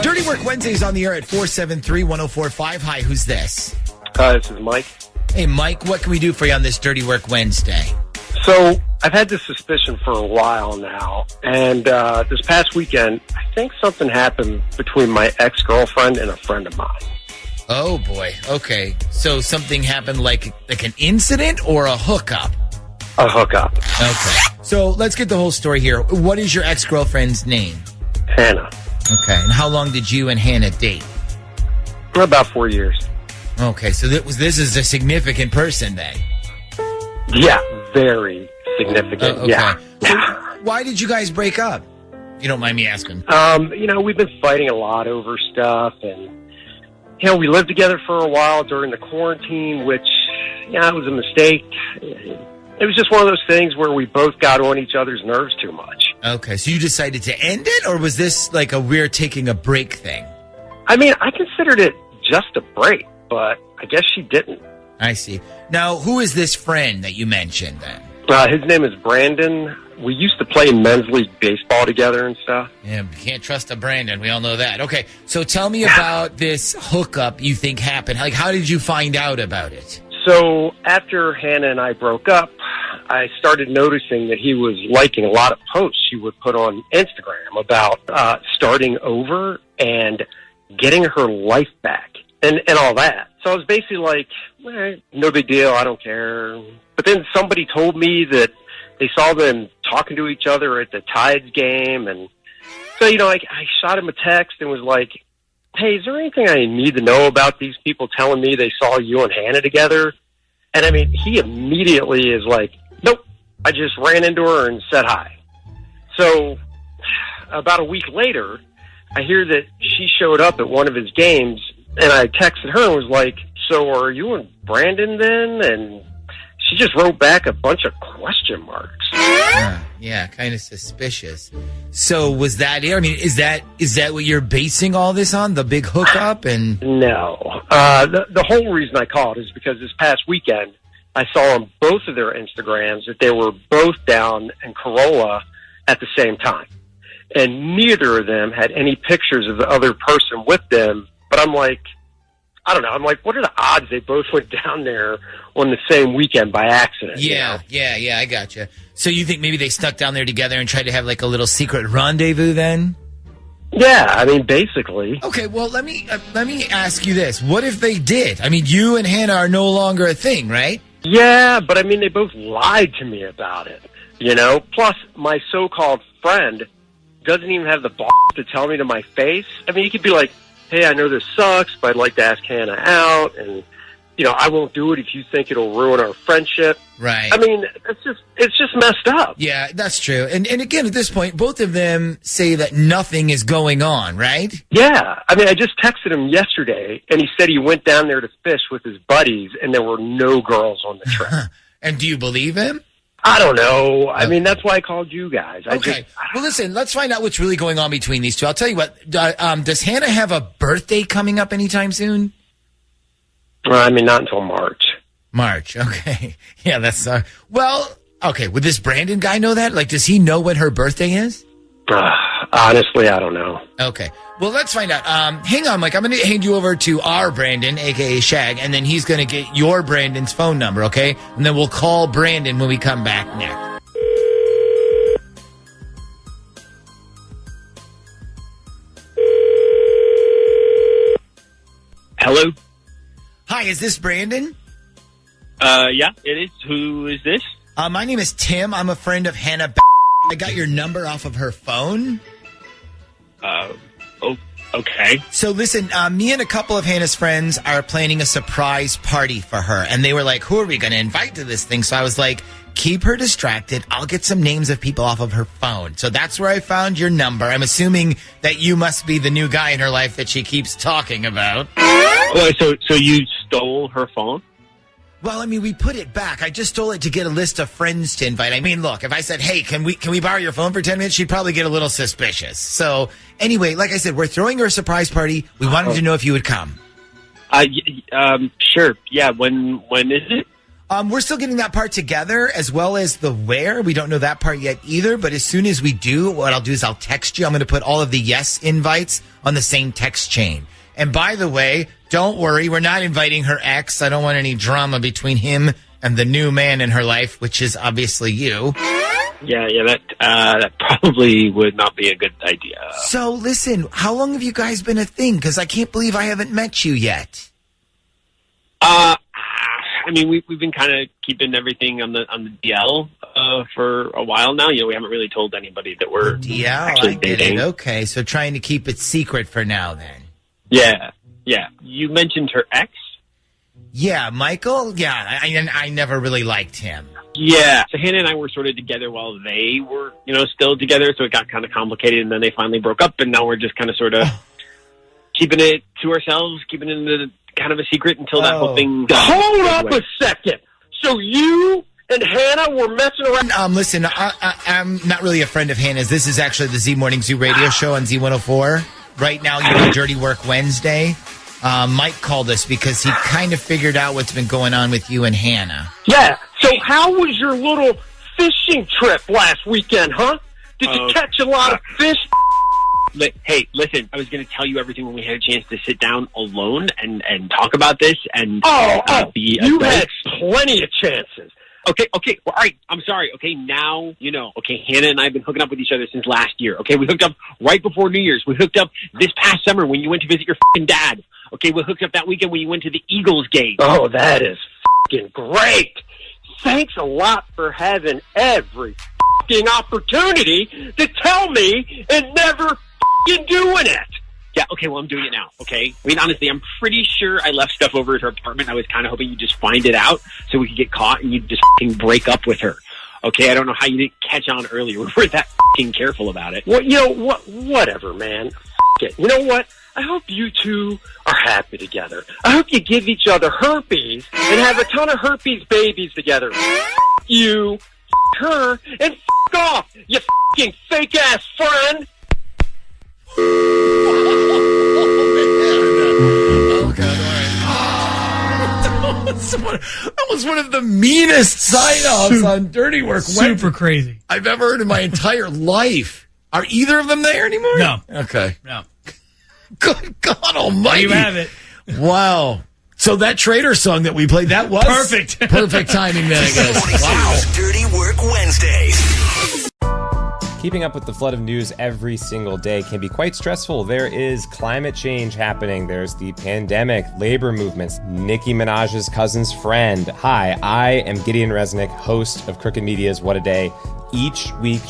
Dirty Work Wednesdays on the air at 473-1045. Hi, who's this? This is Mike. Hey, Mike, what can we do for you on this Dirty Work Wednesday? So I've had this suspicion for a while now, and this past weekend, I think something happened between my ex-girlfriend and a friend of mine. Oh, boy. Okay. So something happened like an incident or a hookup? A hookup. Okay. So let's get the whole story here. What is your ex-girlfriend's name? Hannah. Okay. And how long did you and Hannah date? For about 4 years. Okay. So this is a significant person then? Yeah, very significant. Okay. Yeah. So why did you guys break up? If you don't mind me asking. We've been fighting a lot over stuff, and we lived together for a while during the quarantine, which, it was a mistake. It was just one of those things where we both got on each other's nerves too much. Okay, so you decided to end it, or was this like a we're taking a break thing? I mean, I considered it just a break, but I guess she didn't. I see. Now, who is this friend that you mentioned then? His name is Brandon. We used to play men's league baseball together and stuff. Yeah, we can't trust a Brandon. We all know that. Okay, so tell me about this hookup you think happened. Like, how did you find out about it? So after Hannah and I broke up, I started noticing that he was liking a lot of posts she would put on Instagram about starting over and getting her life back and all that. So I was basically like, no big deal, I don't care. But then somebody told me that they saw them talking to each other at the Tides game. And so, I shot him a text and was like, hey, is there anything I need to know about these people telling me they saw you and Hannah together? And, he immediately is like, nope, I just ran into her and said hi. So about a week later, I hear that she showed up at one of his games, and I texted her and was like, so are you and Brandon then? And she just wrote back a bunch of question marks. Yeah, kind of suspicious. So was that it? I mean, is that what you're basing all this on, the big hookup? And no. The whole reason I called is because this past weekend, I saw on both of their Instagrams that they were both down in Corolla at the same time. And neither of them had any pictures of the other person with them. But I'm like, I don't know. I'm like, what are the odds they both went down there on the same weekend by accident? Yeah, I gotcha. So you think maybe they snuck down there together and tried to have like a little secret rendezvous then? Yeah, basically. Okay, well, let me ask you this. What if they did? You and Hannah are no longer a thing, right? Yeah, but they both lied to me about it, Plus, my so-called friend doesn't even have the balls to tell me to my face. He could be like, hey, I know this sucks, but I'd like to ask Hannah out, and, I won't do it if you think it'll ruin our friendship. Right. It's just messed up. Yeah, that's true. And again, at this point, both of them say that nothing is going on, right? Yeah. I just texted him yesterday, and he said he went down there to fish with his buddies, and there were no girls on the trip. And do you believe him? I don't know. That's why I called you guys. Okay. Well, listen, let's find out what's really going on between these two. I'll tell you what, does Hannah have a birthday coming up anytime soon? Not until March. March, okay. Yeah, that's, okay. Would this Brandon guy know that? Like, does he know when her birthday is? Honestly, I don't know. Okay. Well, let's find out. Hang on, Mike. I'm going to hand you over to our Brandon, a.k.a. Shag, and then he's going to get your Brandon's phone number, okay? And then we'll call Brandon when we come back next. Hello? Hi, is this Brandon? Yeah, it is. Who is this? My name is Tim. I'm a friend of Hannah. I got your number off of her phone. Okay. So listen, me and a couple of Hannah's friends are planning a surprise party for her. And they were like, who are we going to invite to this thing? So I was like, keep her distracted. I'll get some names of people off of her phone. So that's where I found your number. I'm assuming that you must be the new guy in her life that she keeps talking about. Wait, so you stole her phone? Well, we put it back. I just stole it to get a list of friends to invite. Look, if I said, hey, can we borrow your phone for 10 minutes? She'd probably get a little suspicious. So anyway, like I said, we're throwing her a surprise party. We wanted to know if you would come. Sure. Yeah. When is it? We're still getting that part together as well as the where. We don't know that part yet either. But as soon as we do, what I'll do is I'll text you. I'm going to put all of the yes invites on the same text chain. And by the way, don't worry. We're not inviting her ex. I don't want any drama between him and the new man in her life, which is obviously you. Yeah, that probably would not be a good idea. So listen, how long have you guys been a thing? Because I can't believe I haven't met you yet. I mean, we've been kind of keeping everything on the DL for a while now. We haven't really told anybody that we're DL, actually I get dating. it. Okay, so trying to keep it secret for now then. Yeah. You mentioned her ex? Yeah, Michael? Yeah, I never really liked him. Yeah. So Hannah and I were sort of together while they were, still together. So it got kind of complicated, and then they finally broke up, and now we're just kind of sort of keeping it to ourselves, keeping it in the kind of a secret until that whole thing. Hold up a second. So you and Hannah were messing around? Listen, I'm not really a friend of Hannah's. This is actually the Z Morning Zoo radio show on Z104. Right now, you're on Dirty Work Wednesday. Mike called us because he kind of figured out what's been going on with you and Hannah. Yeah. So how was your little fishing trip last weekend, huh? Did you catch a lot of fish? Hey, listen, I was going to tell you everything when we had a chance to sit down alone and talk about this and be you adults. had plenty of chances. Okay, well, all right, I'm sorry. Okay, now you know. Okay, Hannah and I have been hooking up with each other since last year. Okay, we hooked up right before New Year's. We hooked up this past summer when you went to visit your f***ing dad. Okay, we hooked up that weekend when you went to the Eagles game. Oh, that is f***ing great. Thanks a lot for having every f***ing opportunity to tell me and never f***ing doing it. Yeah, okay, well, I'm doing it now, okay? I mean, honestly, I'm pretty sure I left stuff over at her apartment. I was kind of hoping you'd just find it out so we could get caught and you'd just f***ing break up with her. Okay, I don't know how you didn't catch on earlier. We weren't that f***ing careful about it. Well, whatever, man. F*** it. You know what? I hope you two are happy together. I hope you give each other herpes and have a ton of herpes babies together. F*** you, f*** her, and f*** off, you f***ing fake-ass friend. That was one of the meanest sign-offs on Dirty Work Wednesday Super crazy I've ever heard in my entire life. Are either of them there anymore? No. Okay. No. Good God Almighty! There you have it. Wow. So that Traitor song that we played, that was Perfect. Perfect timing then, I guess. Wow. Dirty Work Wednesdays. Keeping up with the flood of news every single day can be quite stressful. There is climate change happening. There's the pandemic, labor movements, Nicki Minaj's cousin's friend. Hi, I am Gideon Resnick, host of Crooked Media's What a Day. Each week,